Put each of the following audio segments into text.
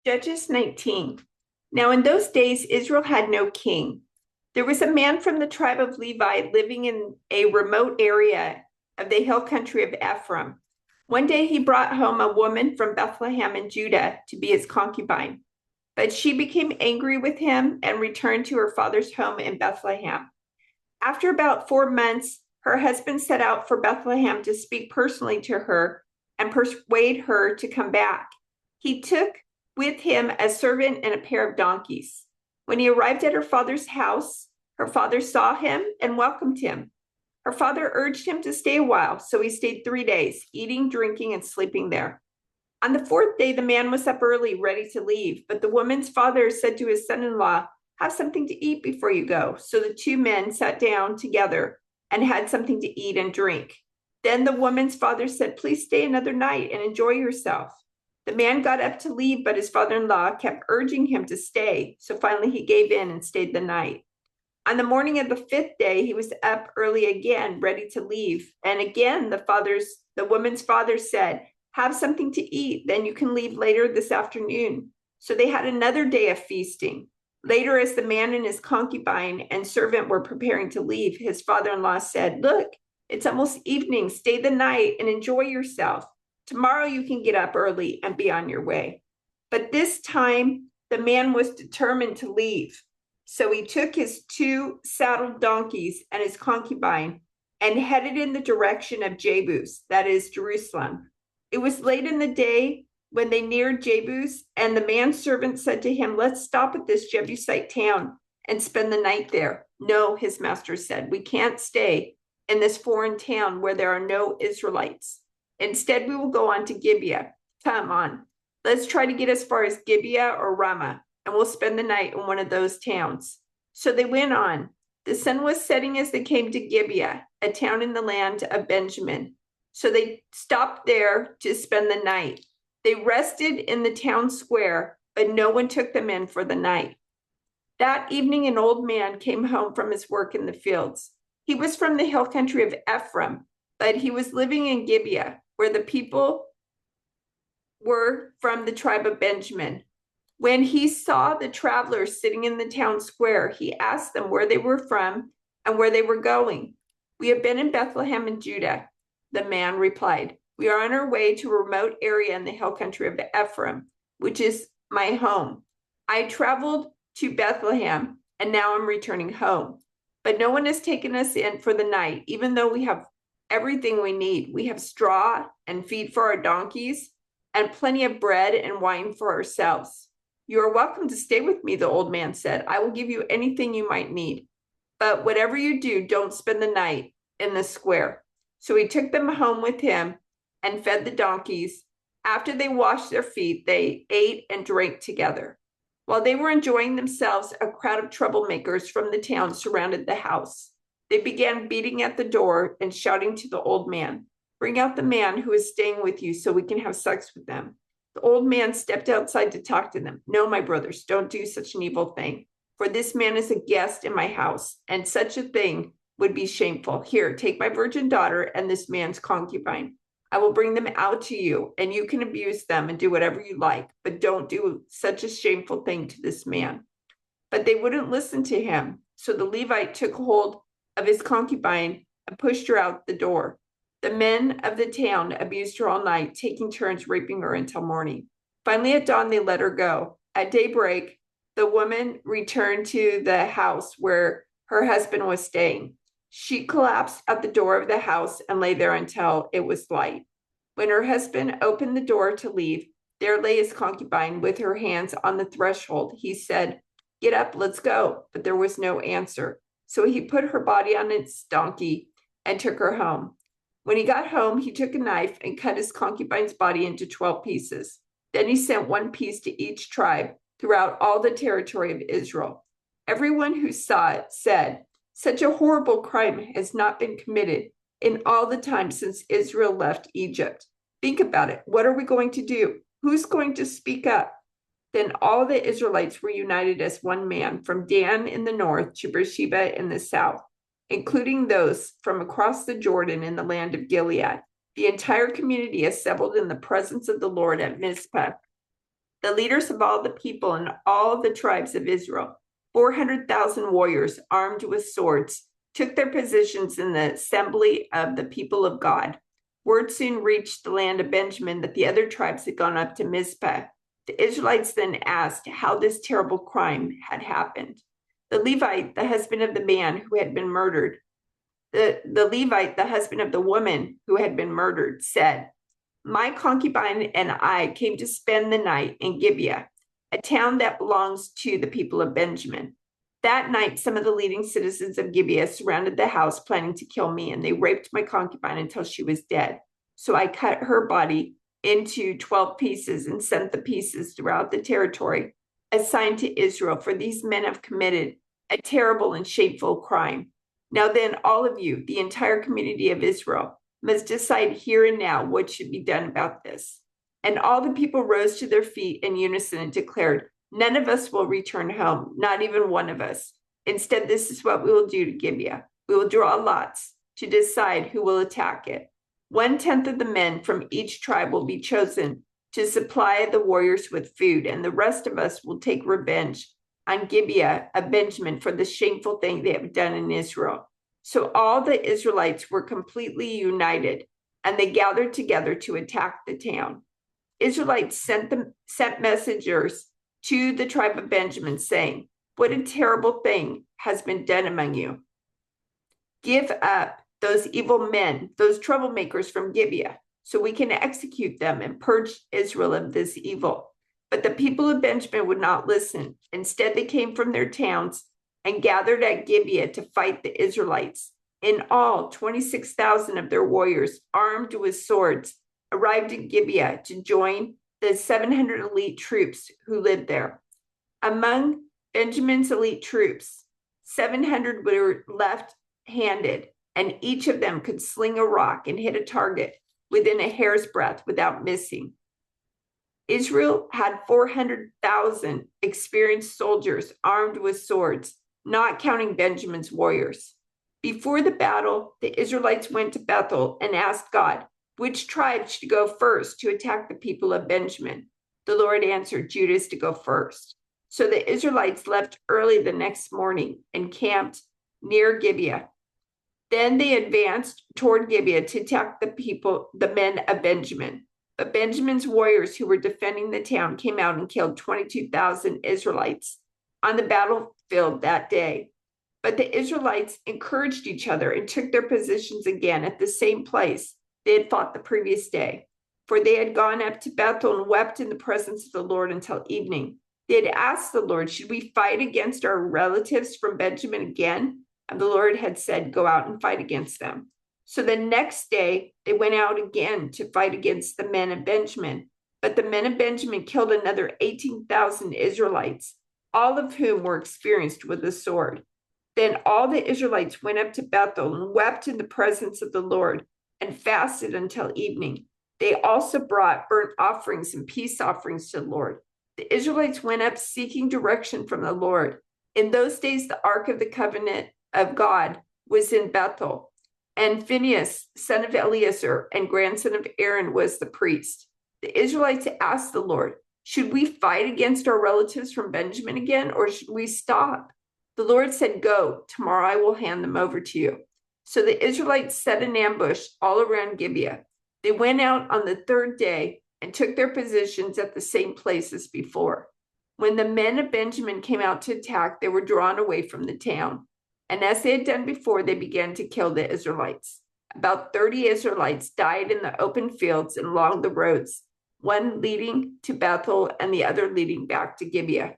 Judges 19. Now in those days, Israel had no king. There was a man from the tribe of Levi living in a remote area of the hill country of Ephraim. One day he brought home a woman from Bethlehem in Judah to be his concubine. But she became angry with him and returned to her father's home in Bethlehem. After about 4 months, her husband set out for Bethlehem to speak personally to her and persuade her to come back. He took with him a servant and a pair of donkeys. When he arrived at her father's house, her father saw him and welcomed him. Her father urged him to stay a while, so he stayed 3 days, eating, drinking, and sleeping there. On the fourth day, the man was up early, ready to leave, but the woman's father said to his son-in-law, "Have something to eat before you go." So the two men sat down together and had something to eat and drink. Then the woman's father said, "Please stay another night and enjoy yourself." The man got up to leave, but his father-in-law kept urging him to stay. So finally he gave in and stayed the night. On the morning of the fifth day, he was up early again, ready to leave. And again, the woman's father said, "Have something to eat, then you can leave later this afternoon." So they had another day of feasting. Later, as the man and his concubine and servant were preparing to leave, his father-in-law said, "Look, it's almost evening. Stay the night and enjoy yourself. Tomorrow you can get up early and be on your way." But this time, the man was determined to leave. So he took his 2 saddled donkeys and his concubine and headed in the direction of Jebus, that is Jerusalem. It was late in the day when they neared Jebus, and the manservant said to him, "Let's stop at this Jebusite town and spend the night there." "No," his master said, "we can't stay in this foreign town where there are no Israelites. Instead, we will go on to Gibeah. Come on, let's try to get as far as Gibeah or Ramah, and we'll spend the night in one of those towns." So they went on. The sun was setting as they came to Gibeah, a town in the land of Benjamin. So they stopped there to spend the night. They rested in the town square, but no one took them in for the night. That evening, an old man came home from his work in the fields. He was from the hill country of Ephraim, but he was living in Gibeah, where the people were from the tribe of Benjamin. When he saw the travelers sitting in the town square, he asked them where they were from and where they were going. "We have been in Bethlehem in Judah," the man replied. "We are on our way to a remote area in the hill country of Ephraim, which is my home. I traveled to Bethlehem, and now I'm returning home. But no one has taken us in for the night, even though we have everything we need. We have straw and feed for our donkeys, and plenty of bread and wine for ourselves." "You are welcome to stay with me," the old man said. "I will give you anything you might need. But whatever you do, don't spend the night in the square." So he took them home with him and fed the donkeys. After they washed their feet, they ate and drank together. While they were enjoying themselves, a crowd of troublemakers from the town surrounded the house. They began beating at the door and shouting to the old man, "Bring out the man who is staying with you so we can have sex with them." The old man stepped outside to talk to them. "No, my brothers, don't do such an evil thing, for this man is a guest in my house, and such a thing would be shameful. Here, take my virgin daughter and this man's concubine. I will bring them out to you, and you can abuse them and do whatever you like, but don't do such a shameful thing to this man." But they wouldn't listen to him. So the Levite took hold of his concubine and pushed her out the door. The men of the town abused her all night, taking turns raping her until morning. Finally, at dawn, they let her go. At daybreak, the woman returned to the house where her husband was staying. She collapsed at the door of the house and lay there until it was light. When her husband opened the door to leave, there lay his concubine with her hands on the threshold. He said, "Get up, let's go." But there was no answer. So he put her body on its donkey and took her home. When he got home, he took a knife and cut his concubine's body into 12 pieces. Then he sent one piece to each tribe throughout all the territory of Israel. Everyone who saw it said, "Such a horrible crime has not been committed in all the time since Israel left Egypt. Think about it. What are we going to do? Who's going to speak up?" Then all the Israelites were united as one man, from Dan in the north to Beersheba in the south, including those from across the Jordan in the land of Gilead. The entire community assembled in the presence of the Lord at Mizpah. the leaders of all the people and all the tribes of Israel, 400,000 warriors armed with swords, took their positions in the assembly of the people of God. Word soon reached the land of Benjamin that the other tribes had gone up to Mizpah. The Israelites then asked how this terrible crime had happened. The Levite, the husband of the man who had been murdered, the Levite, the husband of the woman who had been murdered, said, "My concubine and I came to spend the night in Gibeah, a town that belongs to the people of Benjamin. That night, some of the leading citizens of Gibeah surrounded the house, planning to kill me, and they raped my concubine until she was dead. So I cut her body into 12 pieces and sent the pieces throughout the territory assigned to Israel, for these men have committed a terrible and shameful crime. Now then, all of you, the entire community of Israel, must decide here and now what should be done about this." And all the people rose to their feet in unison and declared, "None of us will return home, not even one of us. Instead, this is what we will do to Gibeah. We will draw lots to decide who will attack it. 1/10 of the men from each tribe will be chosen to supply the warriors with food, and the rest of us will take revenge on Gibeah of Benjamin for the shameful thing they have done in Israel." So all the Israelites were completely united, and they gathered together to attack the town. Israelites sent messengers to the tribe of Benjamin, saying, "What a terrible thing has been done among you. Give up those evil men, those troublemakers from Gibeah, so we can execute them and purge Israel of this evil." But the people of Benjamin would not listen. Instead, they came from their towns and gathered at Gibeah to fight the Israelites. In all, 26,000 of their warriors, armed with swords, arrived in Gibeah to join the 700 elite troops who lived there. Among Benjamin's elite troops, 700 were left-handed, and each of them could sling a rock and hit a target within a hair's breadth without missing. Israel had 400,000 experienced soldiers armed with swords, not counting Benjamin's warriors. Before the battle, the Israelites went to Bethel and asked God, which tribe should go first to attack the people of Benjamin? The Lord answered, "Judah is to go first." So the Israelites left early the next morning and camped near Gibeah. Then they advanced toward Gibeah to attack the men of Benjamin. But Benjamin's warriors who were defending the town came out and killed 22,000 Israelites on the battlefield that day. But the Israelites encouraged each other and took their positions again at the same place they had fought the previous day. For they had gone up to Bethel and wept in the presence of the Lord until evening. They had asked the Lord, "Should we fight against our relatives from Benjamin again?" And the Lord had said, "Go out and fight against them." So the next day they went out again to fight against the men of Benjamin. But the men of Benjamin killed another 18,000 Israelites, all of whom were experienced with the sword. Then all the Israelites went up to Bethel and wept in the presence of the Lord and fasted until evening. They also brought burnt offerings and peace offerings to the Lord. The Israelites went up seeking direction from the Lord. In those days, the Ark of the Covenant of God was in Bethel, and Phinehas, son of Eleazar and grandson of Aaron, was the priest. The Israelites asked the Lord, "Should we fight against our relatives from Benjamin again, or should we stop?" The Lord said, "Go, tomorrow I will hand them over to you." So the Israelites set an ambush all around Gibeah. They went out on the third day and took their positions at the same place as before. When the men of Benjamin came out to attack, they were drawn away from the town. And as they had done before, they began to kill the Israelites. About 30 Israelites died in the open fields and along the roads, one leading to Bethel and the other leading back to Gibeah.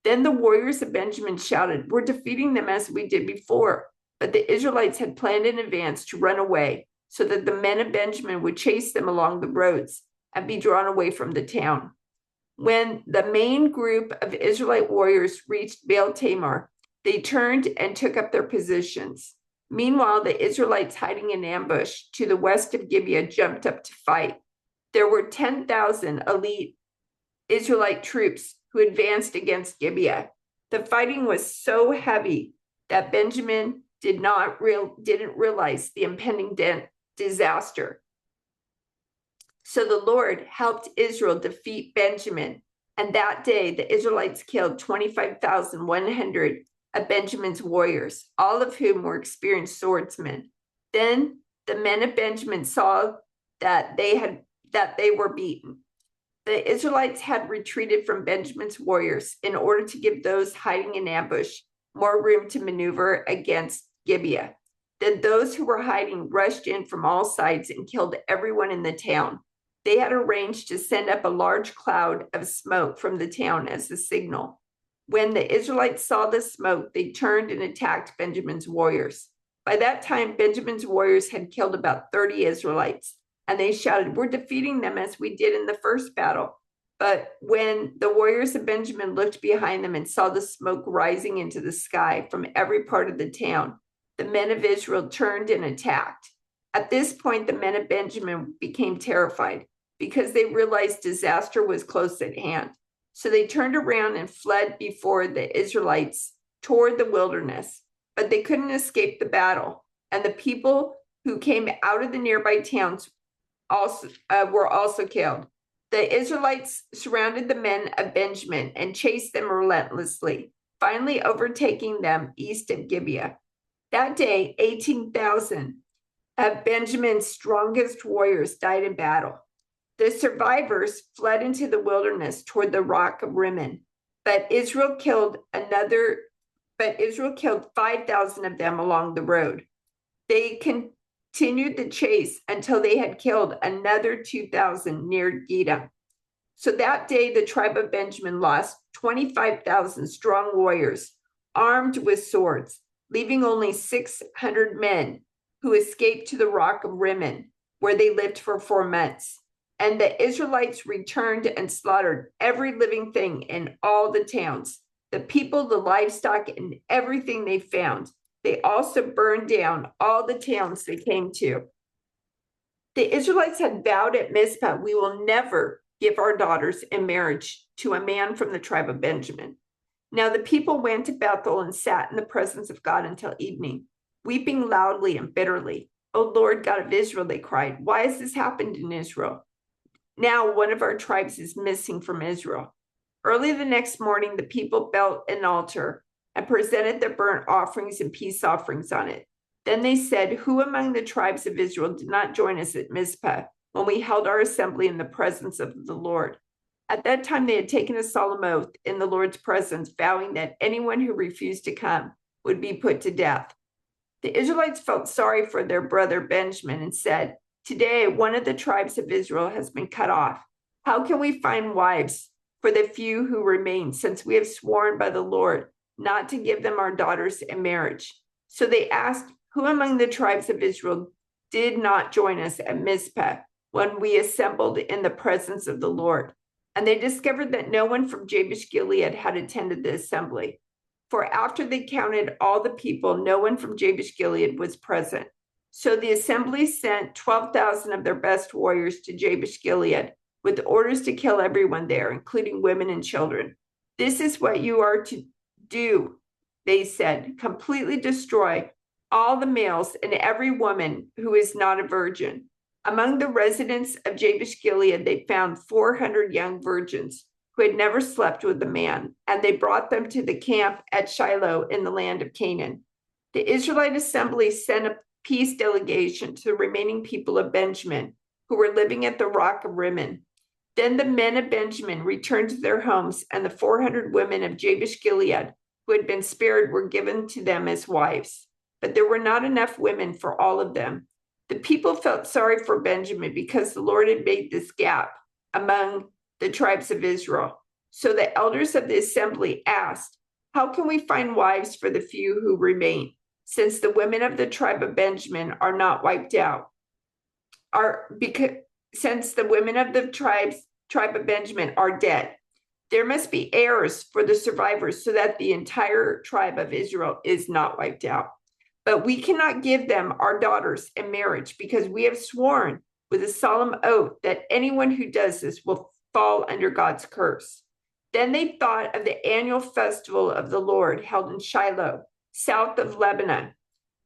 Then the warriors of Benjamin shouted, "We're defeating them as we did before." But the Israelites had planned in advance to run away so that the men of Benjamin would chase them along the roads and be drawn away from the town. When the main group of Israelite warriors reached Baal Tamar, they turned and took up their positions. Meanwhile, the Israelites hiding in ambush to the west of Gibeah jumped up to fight. There were 10,000 elite Israelite troops who advanced against Gibeah. The fighting was so heavy that Benjamin didn't realize the impending disaster. So the Lord helped Israel defeat Benjamin And that day, the Israelites killed 25,100 of Benjamin's warriors, all of whom were experienced swordsmen. Then the men of Benjamin saw that they were beaten. The Israelites had retreated from Benjamin's warriors in order to give those hiding in ambush more room to maneuver against Gibeah. Then those who were hiding rushed in from all sides and killed everyone in the town. They had arranged to send up a large cloud of smoke from the town as a signal. When the Israelites saw the smoke, they turned and attacked Benjamin's warriors. By that time, Benjamin's warriors had killed about 30 Israelites, and they shouted, "We're defeating them as we did in the first battle." But when the warriors of Benjamin looked behind them and saw the smoke rising into the sky from every part of the town, the men of Israel turned and attacked. At this point, the men of Benjamin became terrified because they realized disaster was close at hand. So they turned around and fled before the Israelites toward the wilderness, but they couldn't escape the battle. And the people who came out of the nearby towns were also killed. The Israelites surrounded the men of Benjamin and chased them relentlessly, finally overtaking them east of Gibeah. That day, 18,000 of Benjamin's strongest warriors died in battle. The survivors fled into the wilderness toward the rock of Rimmon, but Israel killed 5,000 of them along the road. They continued the chase until they had killed another 2,000 near Gidom. So that day, the tribe of Benjamin lost 25,000 strong warriors armed with swords, leaving only 600 men who escaped to the rock of Rimmon, where they lived for 4 months. And the Israelites returned and slaughtered every living thing in all the towns, the people, the livestock, and everything they found. They also burned down all the towns they came to. The Israelites had vowed at Mizpah, "We will never give our daughters in marriage to a man from the tribe of Benjamin." Now the people went to Bethel and sat in the presence of God until evening, weeping loudly and bitterly. "O Lord God of Israel," they cried, "why has this happened in Israel? Now one of our tribes is missing from Israel." Early the next morning, the people built an altar and presented their burnt offerings and peace offerings on it. Then they said, "Who among the tribes of Israel did not join us at Mizpah when we held our assembly in the presence of the Lord?" At that time, they had taken a solemn oath in the Lord's presence, vowing that anyone who refused to come would be put to death. The Israelites felt sorry for their brother Benjamin and said, "Today, one of the tribes of Israel has been cut off. How can we find wives for the few who remain, since we have sworn by the Lord not to give them our daughters in marriage?" So they asked, "Who among the tribes of Israel did not join us at Mizpah when we assembled in the presence of the Lord?" And they discovered that no one from Jabesh Gilead had attended the assembly. For after they counted all the people, no one from Jabesh Gilead was present. So the assembly sent 12,000 of their best warriors to Jabesh Gilead with orders to kill everyone there, including women and children. "This is what you are to do," they said, "completely destroy all the males and every woman who is not a virgin." Among the residents of Jabesh Gilead, they found 400 young virgins who had never slept with a man, and they brought them to the camp at Shiloh in the land of Canaan. The Israelite assembly sent a peace delegation to the remaining people of Benjamin who were living at the rock of Rimmon. Then the men of Benjamin returned to their homes, and the 400 women of Jabesh Gilead who had been spared were given to them as wives. But there were not enough women for all of them. The people felt sorry for Benjamin because the Lord had made this gap among the tribes of Israel. So the elders of the assembly asked, "How can we find wives for the few who remain, since the women of the tribe of Benjamin are not wiped out? Since the women of the tribe of Benjamin are dead, there must be heirs for the survivors so that the entire tribe of Israel is not wiped out. But we cannot give them our daughters in marriage because we have sworn with a solemn oath that anyone who does this will fall under God's curse." Then they thought of the annual festival of the Lord held in Shiloh, south of Lebanon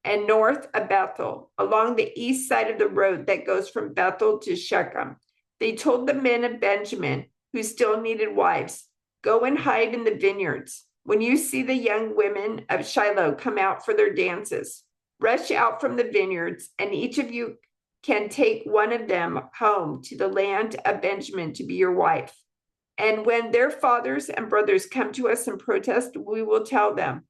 and north of Bethel, along the east side of the road that goes from Bethel to Shechem. They told the men of Benjamin, who still needed wives. Go and hide in the vineyards. When you see the young women of Shiloh come out for their dances, rush out from the vineyards, and each of you can take one of them home to the land of Benjamin to be your wife. And when their fathers and brothers come to us and protest, we will tell them,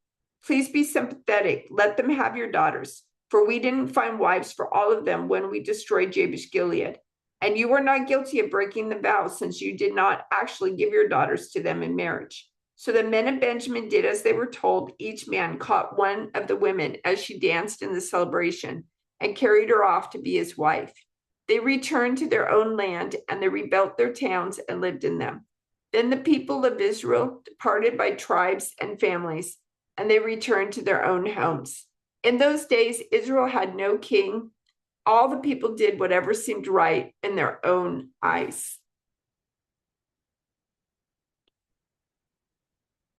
please be sympathetic. Let them have your daughters, for we didn't find wives for all of them when we destroyed Jabesh Gilead. And you were not guilty of breaking the vow, since you did not actually give your daughters to them in marriage. So the men of Benjamin did as they were told. Each man caught one of the women as she danced in the celebration and carried her off to be his wife. They returned to their own land, and they rebuilt their towns and lived in them. Then the people of Israel departed by tribes and families, and they returned to their own homes. In those days, Israel had no king. All the people did whatever seemed right in their own eyes.